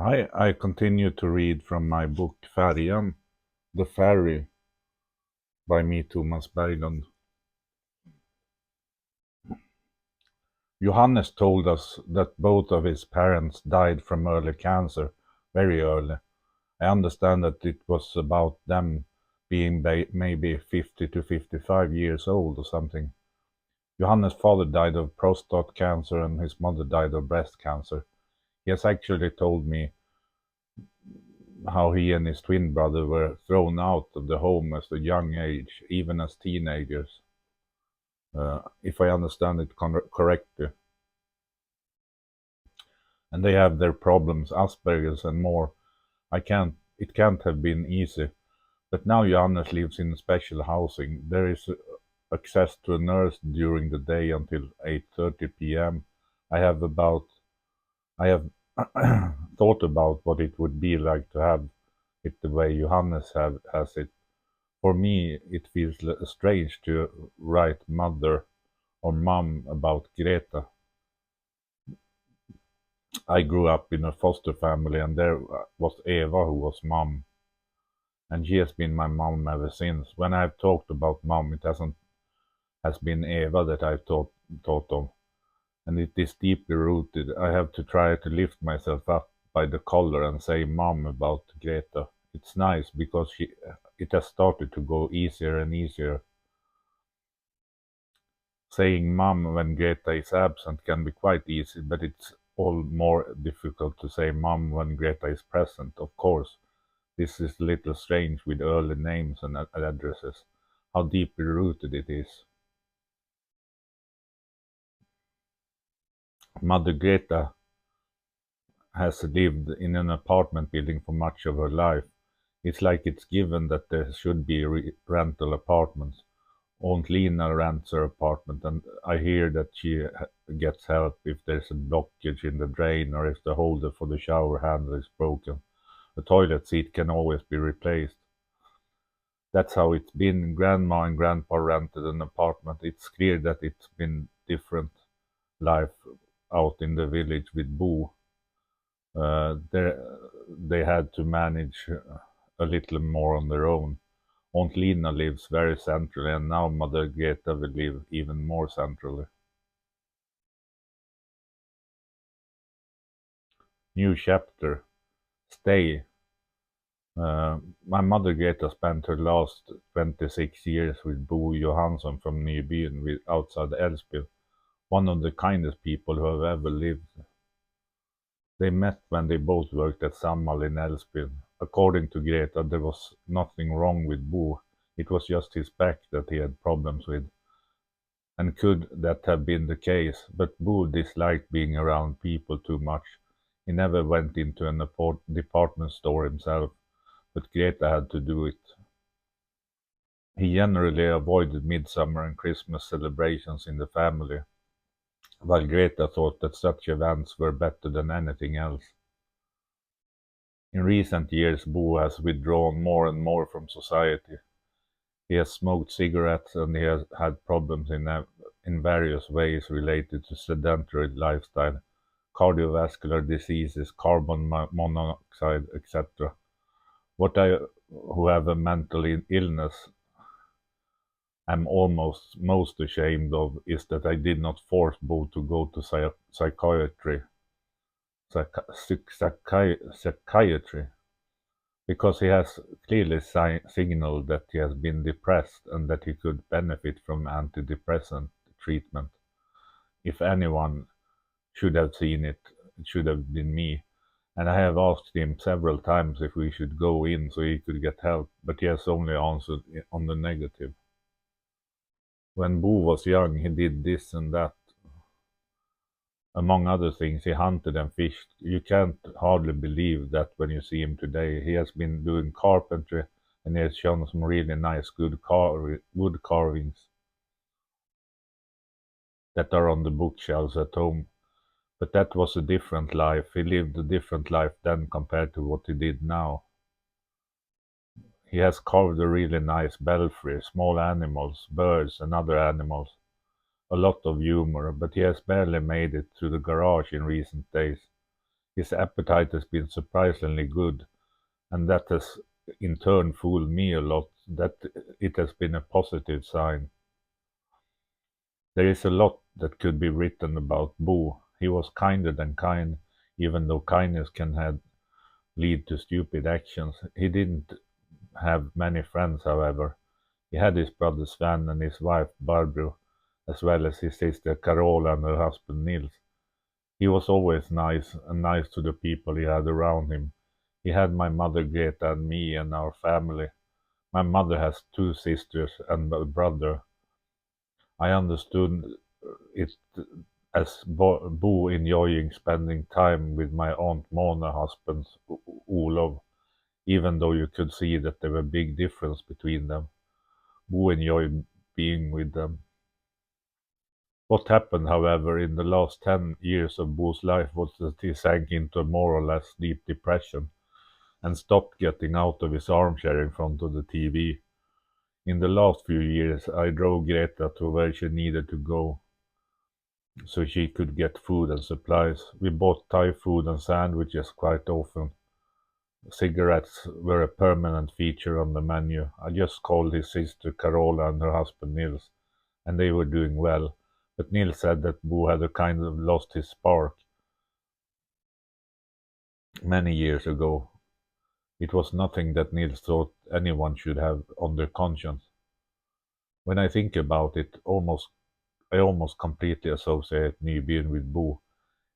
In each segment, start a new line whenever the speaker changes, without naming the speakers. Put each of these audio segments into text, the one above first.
I continue to read from my book Färjan, The Ferry by me, Tomas Berglund. Johannes told us that both of his parents died from early cancer, very early. I understand that it was about them being maybe 50 to 55 years old or something. Johannes' father died of prostate cancer and his mother died of breast cancer. He has actually told me how he and his twin brother were thrown out of the home at a young age, even as teenagers, if I understand it correctly. And they have their problems, Asperger's and more. It can't have been easy. But now Johannes lives in special housing. There is access to a nurse during the day until 8:30 p.m. I have about I have thought about what it would be like to have it the way Johannes has it. For me, it feels strange to write mother or mom about Greta. I grew up in a foster family, and there was Eva who was mom, and she has been my mom ever since. When I've talked about mom, it has been Eva that I've thought of, and it is deeply rooted. I have to try to lift myself up by the collar and say mom about Greta. It's nice because it has started to go easier and easier. Saying mom when Greta is absent can be quite easy, but it's all more difficult to say mom when Greta is present. Of course, this is a little strange with early names and addresses, how deeply rooted it is. Mother Greta has lived in an apartment building for much of her life. It's like it's given that there should be rental apartments. Aunt Lena rents her apartment, and I hear that she gets help if there's a blockage in the drain or if the holder for the shower handle is broken. The toilet seat can always be replaced. That's how it's been. Grandma and grandpa rented an apartment. It's clear that it's been different life out in the village with Boo. They had to manage a little more on their own. Aunt Lena lives very centrally, and now Mother Greta will live even more centrally. New chapter. Stay. My mother Greta spent her last 26 years with Bo Johansson from Nybyen outside Älvsbyn, one of the kindest people who have ever lived. They met when they both worked at Samhall in Älvsbyn. According to Greta, there was nothing wrong with Bo. It was just his back that he had problems with. And could that have been the case? But Bo disliked being around people too much. He never went into an department store himself, but Greta had to do it. He generally avoided midsummer and Christmas celebrations in the family, while Greta thought that such events were better than anything else. In recent years, Bo has withdrawn more and more from society. He has smoked cigarettes and he has had problems in various ways related to sedentary lifestyle, cardiovascular diseases, carbon monoxide, etc. What I, who have a mental illness, am almost most ashamed of is that I did not force Bo to go to psychiatry, because he has clearly signaled that he has been depressed and that he could benefit from antidepressant treatment. If anyone should have seen it, it should have been me. And I have asked him several times if we should go in so he could get help, but he has only answered on the negative. When Bo was young, he did this and that. Among other things, he hunted and fished. You can't hardly believe that when you see him today. He has been doing carpentry and he has shown some really nice good wood carvings that are on the bookshelves at home. But that was a different life. He lived a different life then compared to what he did now. He has carved a really nice belfry, small animals, birds and other animals. A lot of humor, but he has barely made it to the garage in recent days. His appetite has been surprisingly good, and that has in turn fooled me a lot, that it has been a positive sign. There is a lot that could be written about Bo. He was kinder than kind, even though kindness can lead to stupid actions. He didn't have many friends, however. He had his brother Sven and his wife Barbro, as well as his sister Carola and her husband Nils. He was always nice, and nice to the people he had around him. He had my mother Greta and me and our family. My mother has two sisters and a brother. I understood it as Bo enjoying spending time with my Aunt Mona husband Olof, even though you could see that there were big difference between them. Bo enjoyed being with them. What happened, however, in the last 10 years of Bo's life was that he sank into a more or less deep depression and stopped getting out of his armchair in front of the TV. In the last few years, I drove Greta to where she needed to go so she could get food and supplies. We bought Thai food and sandwiches quite often. Cigarettes were a permanent feature on the menu. I just called his sister Carola and her husband Nils, and they were doing well. But Nils said that Bo had a kind of lost his spark many years ago. It was nothing that Nils thought anyone should have on their conscience. When I think about it, I almost completely associate Nybyen with Bo.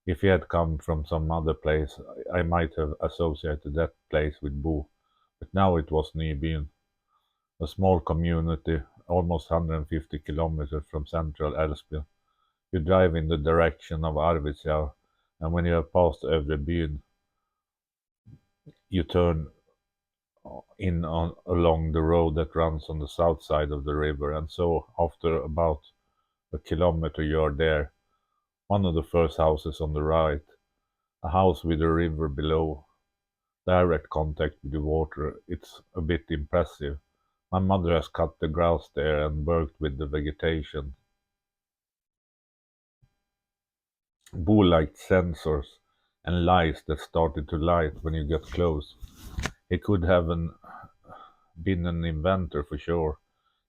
If he had come from some other place, I might have associated that place with Bo. But now it was Nybyen, a small community, almost 150 kilometers from central Älvsbyn. You drive in the direction of Arvidsjaur, and when you have passed Övrebyn, you turn in along the road that runs on the south side of the river, and so after about a kilometer you are there. One of the first houses on the right, a house with a river below, direct contact with the water. It's a bit impressive. My mother has cut the grass there and worked with the vegetation. Bo liked sensors and lights that started to light when you got close. He could have been an inventor for sure.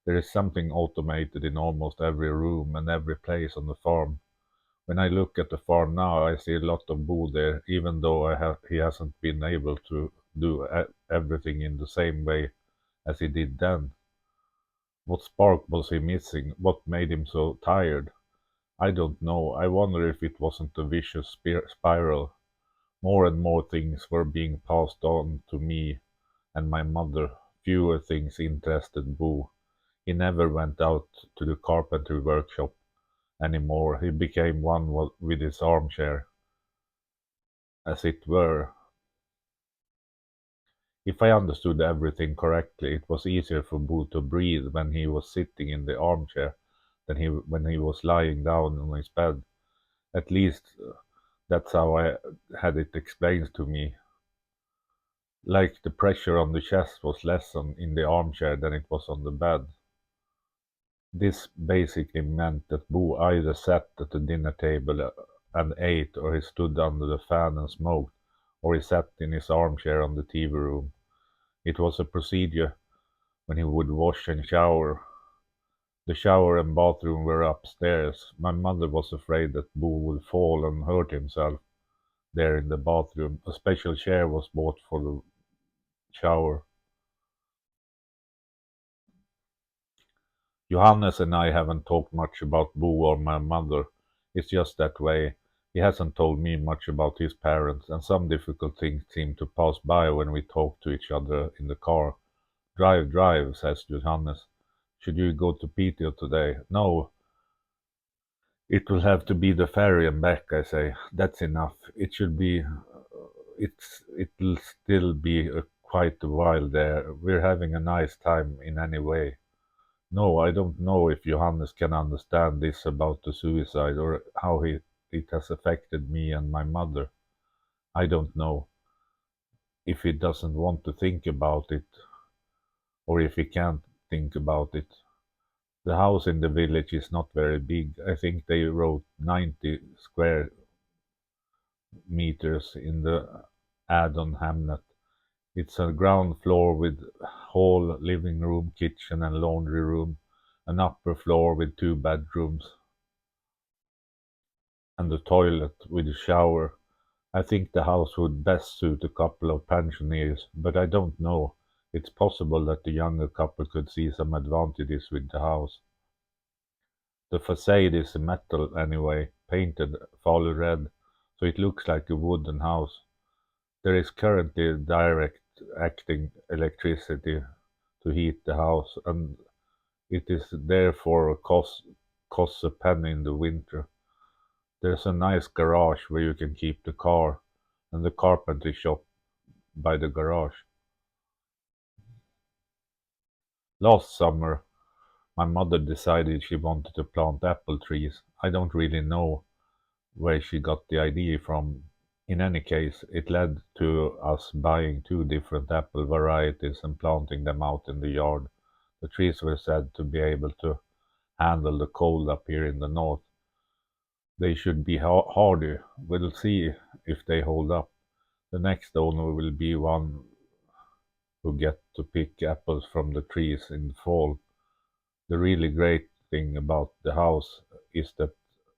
There is something automated in almost every room and every place on the farm. When I look at the farm now, I see a lot of Bo there, even though he hasn't been able to do everything in the same way as he did then. What spark was he missing? What made him so tired? I don't know. I wonder if it wasn't a vicious spiral. More and more things were being passed on to me and my mother. Fewer things interested Bo. He never went out to the carpentry workshop anymore. He became one with his armchair, as it were. If I understood everything correctly, it was easier for Bo to breathe when he was sitting in the armchair than when he was lying down on his bed. At least that's how I had it explained to me. Like the pressure on the chest was less in the armchair than it was on the bed. This basically meant that Bo either sat at the dinner table and ate, or he stood under the fan and smoked, or he sat in his armchair on the TV room. It was a procedure when he would wash and shower. The shower and bathroom were upstairs. My mother was afraid that Bo would fall and hurt himself there in the bathroom. A special chair was bought for the shower. Johannes and I haven't talked much about Bo or my mother. It's just that way. He hasn't told me much about his parents, and some difficult things seem to pass by when we talk to each other in the car. Drive, drive, says Johannes. Should you go to Piteå today? No, it will have to be the ferry and back, I say. That's enough. It'll still be quite a while there. We're having a nice time in any way. No, I don't know if Johannes can understand this about the suicide or how it has affected me and my mother. I don't know if he doesn't want to think about it or if he can't think about it. The house in the village is not very big. I think they wrote 90 square meters in the add-on hamlet. It's a ground floor with hall, living room, kitchen and laundry room, an upper floor with two bedrooms, and a toilet with a shower. I think the house would best suit a couple of pensioners, but I don't know. It's possible that the younger couple could see some advantages with the house. The facade is metal anyway, painted Falu red, so it looks like a wooden house. There is currently direct acting electricity to heat the house, and it is therefore costs a penny in the winter. There's a nice garage where you can keep the car, and the carpentry shop by the garage. Last summer, my mother decided she wanted to plant apple trees. I don't really know where she got the idea from. In any case, it led to us buying two different apple varieties and planting them out in the yard. The trees were said to be able to handle the cold up here in the north. They should be hardy. We'll see if they hold up. The next owner will be one who get to pick apples from the trees in the fall. The really great thing about the house is that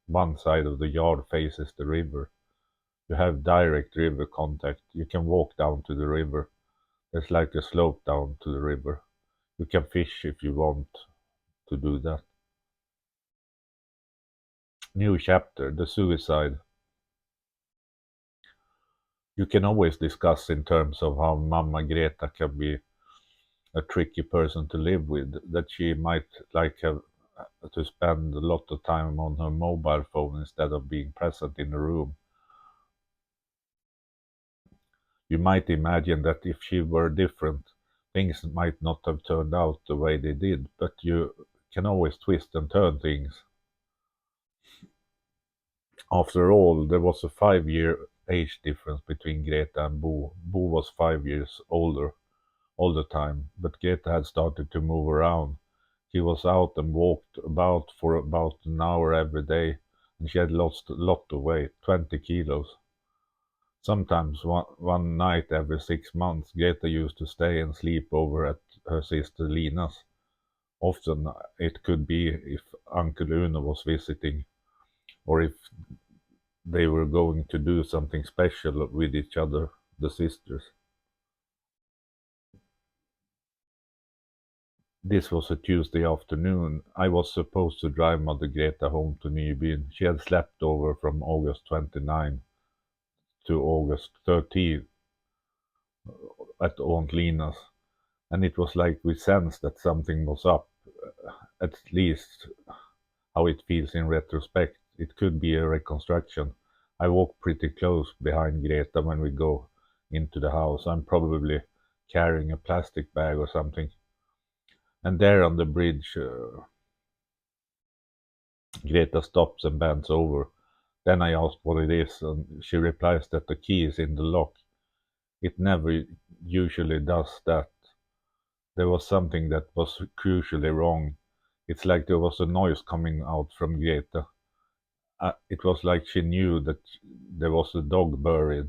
one side of the yard faces the river. You have direct river contact. You can walk down to the river. There's like a slope down to the river. You can fish if you want to do that. New chapter, the suicide. You can always discuss in terms of how Mama Greta can be a tricky person to live with, that she might like have to spend a lot of time on her mobile phone instead of being present in the room. You might imagine that if she were different, things might not have turned out the way they did, but you can always twist and turn things. After all, there was a 5 year age difference between Greta and Bo. Bo was 5 years older all the time, but Greta had started to move around. She was out and walked about for about an hour every day, and she had lost a lot of weight, 20 kilos. Sometimes one night every 6 months, Greta used to stay and sleep over at her sister Lina's. Often it could be if Uncle Uno was visiting, or if they were going to do something special with each other, the sisters. This was a Tuesday afternoon. I was supposed to drive Mother Greta home to Nybyn. She had slept over from August 29 to August 13 at Aunt Lina's, and it was like we sensed that something was up, at least how it feels in retrospect. It could be a reconstruction. I walk pretty close behind Greta when we go into the house. I'm probably carrying a plastic bag or something. And there on the bridge, Greta stops and bends over. Then I ask what it is, and she replies that the key is in the lock. It never usually does that. There was something that was crucially wrong. It's like there was a noise coming out from Greta. It was like she knew that there was a dog buried.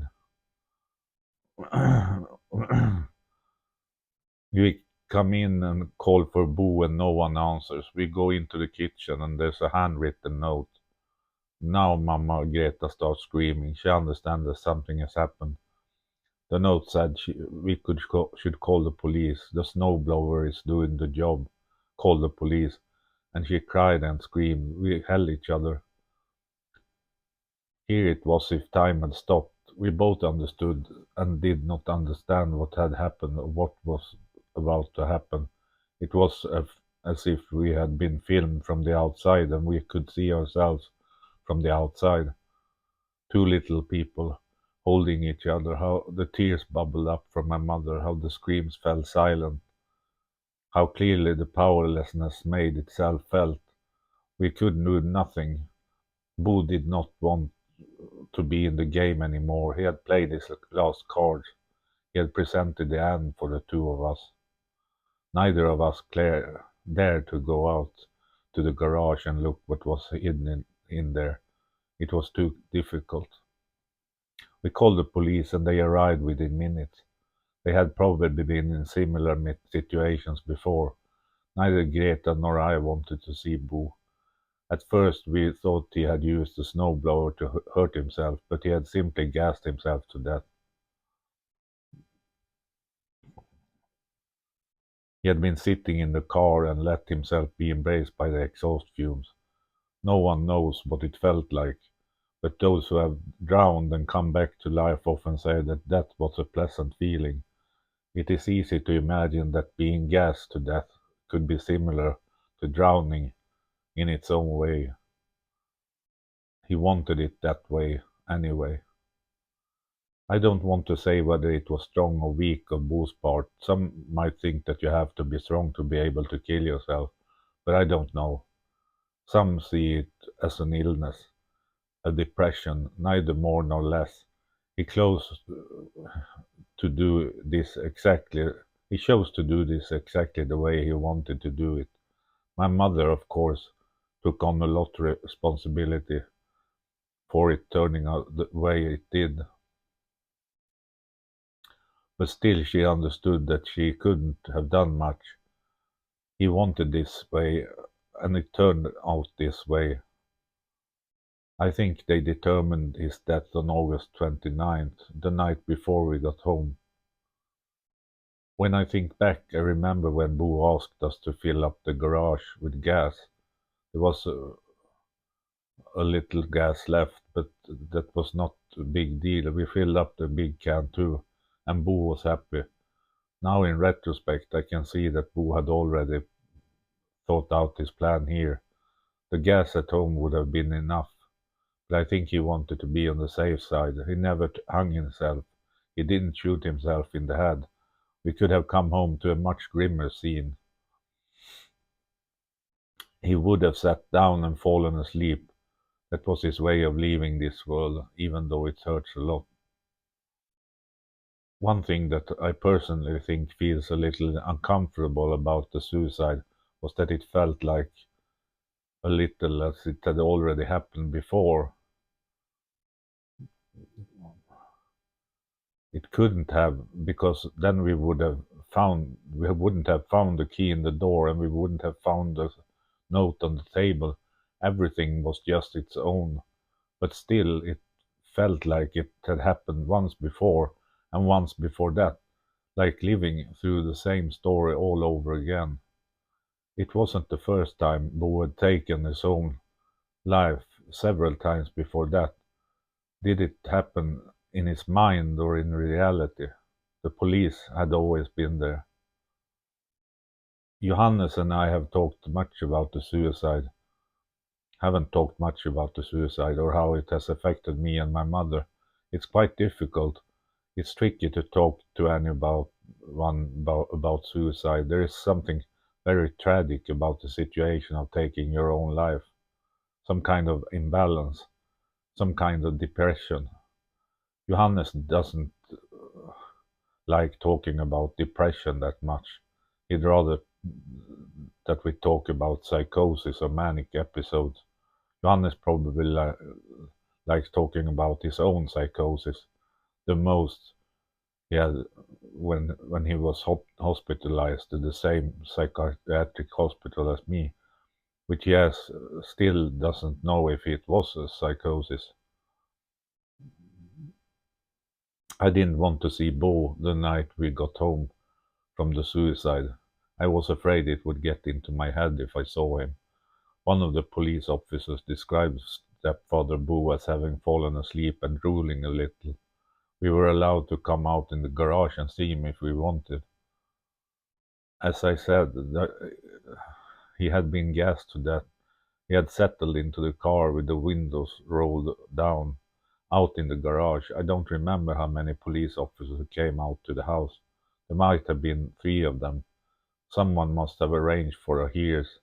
We come in and call for Boo and no one answers. We go into the kitchen and there's a handwritten note. Now Mama Greta starts screaming. She understands that something has happened. The note said should call the police. The snowblower is doing the job. Call the police. And she cried and screamed. We held each other. Here it was if time had stopped. We both understood and did not understand what had happened or what was about to happen. It was as if we had been filmed from the outside and we could see ourselves from the outside. Two little people holding each other, how the tears bubbled up from my mother, how the screams fell silent, how clearly the powerlessness made itself felt. We could do nothing. Bo did not want to be in the game anymore. He had played his last cards. He had presented the end for the two of us. Neither of us dared to go out to the garage and look what was hidden in there. It was too difficult. We called the police and they arrived within minutes. They had probably been in similar situations before. Neither Greta nor I wanted to see Bo. At first we thought he had used a snowblower to hurt himself, but he had simply gassed himself to death. He had been sitting in the car and let himself be embraced by the exhaust fumes. No one knows what it felt like, but those who have drowned and come back to life often say that that was a pleasant feeling. It is easy to imagine that being gassed to death could be similar to drowning in its own way. He wanted it that way anyway. I don't want to say whether it was strong or weak on Bo's part. Some might think that you have to be strong to be able to kill yourself, but I don't know. Some see it as an illness, a depression, neither more nor less. He chose to do this exactly. He chose to do this exactly the way he wanted to do it. My mother, of course, took on a lot of responsibility for it turning out the way it did. But still she understood that she couldn't have done much. He wanted this way, and it turned out this way. I think they determined his death on August 29th, the night before we got home. When I think back, I remember when Bo asked us to fill up the garage with gas. There was a little gas left, but that was not a big deal. We filled up the big can too, and Bo was happy. Now in retrospect, I can see that Bo had already thought out his plan here. The gas at home would have been enough, but I think he wanted to be on the safe side. He never hung himself. He didn't shoot himself in the head. We could have come home to a much grimmer scene. He would have sat down and fallen asleep. That was his way of leaving this world, even though it hurts a lot. One thing that I personally think feels a little uncomfortable about the suicide was that it felt like a little as it had already happened before. It couldn't have, because then we wouldn't have found the key in the door and we wouldn't have found the note on the table. Everything was just its own. But still, it felt like it had happened once before, and once before that, like living through the same story all over again. It wasn't the first time Bo had taken his own life. Several times before that. Did it happen in his mind or in reality? The police had always been there. Johannes and I haven't talked much about the suicide or how it has affected me and my mother. It's quite difficult. It's tricky to talk to anyone about suicide. There is something very tragic about the situation of taking your own life. Some kind of imbalance, some kind of depression. Johannes doesn't like talking about depression that much. He'd rather that we talk about psychosis or manic episodes. Johannes probably likes talking about his own psychosis the most. He had when he was hospitalized to the same psychiatric hospital as me, which he has still doesn't know if it was a psychosis. I didn't want to see Bo the night we got home from the suicide. I was afraid it would get into my head if I saw him. One of the police officers described stepfather Bo as having fallen asleep and drooling a little. We were allowed to come out in the garage and see him if we wanted. As I said, he had been gassed to death. He had settled into the car with the windows rolled down, out in the garage. I don't remember how many police officers came out to the house. There might have been 3 of them. Someone must have arranged for a hearse.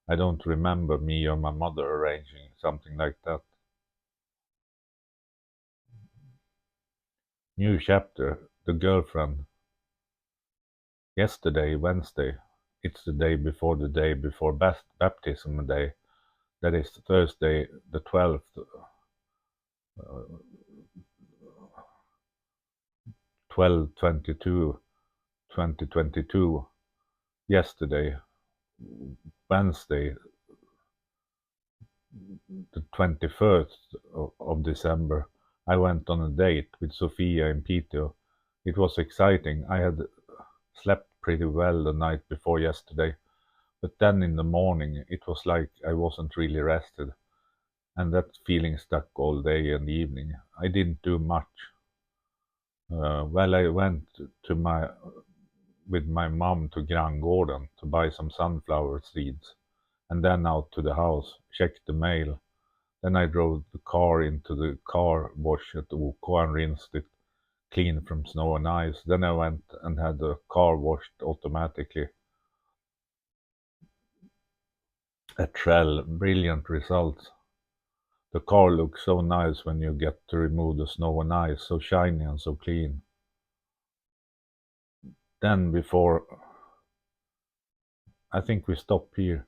I don't remember me or my mother arranging something like that. New chapter, the girlfriend. Yesterday, Wednesday. It's the day before baptism day. That is Thursday, the 12th. 12/22/2022, yesterday, Wednesday, the 21st of December, I went on a date with Sofia in Piteå. It was exciting. I had slept pretty well the night before yesterday, but then in the morning it was like I wasn't really rested, and that feeling stuck all day and evening. I didn't do much. Well, I went to my with my mom to Grangården to buy some sunflower seeds, and then out to the house, checked the mail. Then I drove the car into the car wash at OK and rinsed it clean from snow and ice. Then I went and had the car washed automatically at Shell. Brilliant results. The car looks so nice when you get to remove the snow and ice, so shiny and so clean. Then before, I think we stop here.